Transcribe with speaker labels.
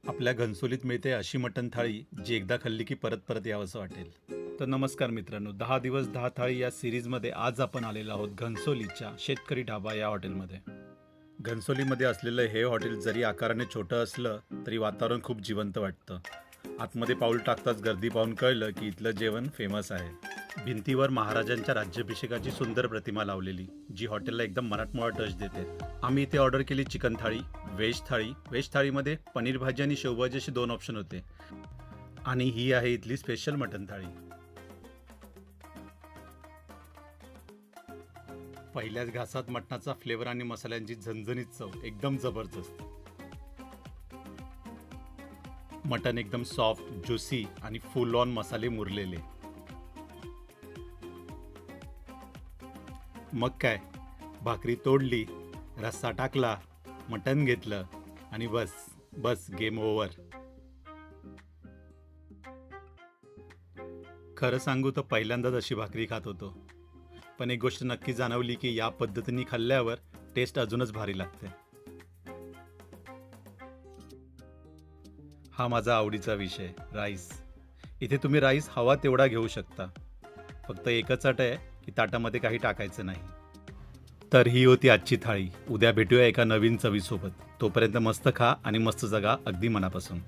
Speaker 1: आपल्या घनसोलीत मिळते अशी मटण थाळी जी एकदा खाल्ली की परत परत यावंसं वाटेल. तर नमस्कार मित्रांनो, 10 दिवस 10 थाळी या सिरीजमध्ये आज आपण आलेलो आहोत घनसोलीच्या शेतकरी ढाबा या हॉटेलमध्ये. घनसोलीमध्ये असलेलं हे हॉटेल जरी आकाराने छोटं असलं तरी वातावरण खूप जिवंत वाटतं. आतमध्ये पाऊल टाकताच गर्दी पाहून कळलं की इथलं जेवण फेमस आहे. भिंतीवर महाराजांच्या राज्याभिषेकाची सुंदर प्रतिमा लावलेली, जी हॉटेलला एकदम मराठमोळा टच देते. आम्ही इथे ऑर्डर केली चिकन थाळी, व्हेज थाळी. व्हेज थाळीमध्ये पनीर भाजी आणि शेवभाजी असे 2 ऑप्शन होते. आणि ही आहे इथली स्पेशल मटण थाळी. पहिल्याच घासात मटणाचा फ्लेवर आणि मसाल्यांची झणझणीत चव एकदम जबरदस्त. मटण एकदम सॉफ्ट, ज्युसी आणि फुल ऑन मसाले मुरलेले. मग काय, भाकरी तोडली, रस्सा टाकला, मटण घेतलं आणि बस बस गेम ओव्हर. खरं सांगू तर पहिल्यांदाच अशी भाकरी खात होतो, पण एक गोष्ट नक्की जाणवली की या पद्धतीने खाल्ल्यावर टेस्ट अजूनच भारी लागते. हा माझा आवडीचा विषय, राईस. इथे तुम्ही राईस हवा तेवढा घेऊ शकता, फक्त एकच अट आहे की ताटामध्ये काही टाकायचं नाही. तर ही होती आजची थाळी. उद्या भेटूया एका नवीन चवीसोबत. तोपर्यंत मस्त खा आणि मस्त जगा अगदी मनापासून.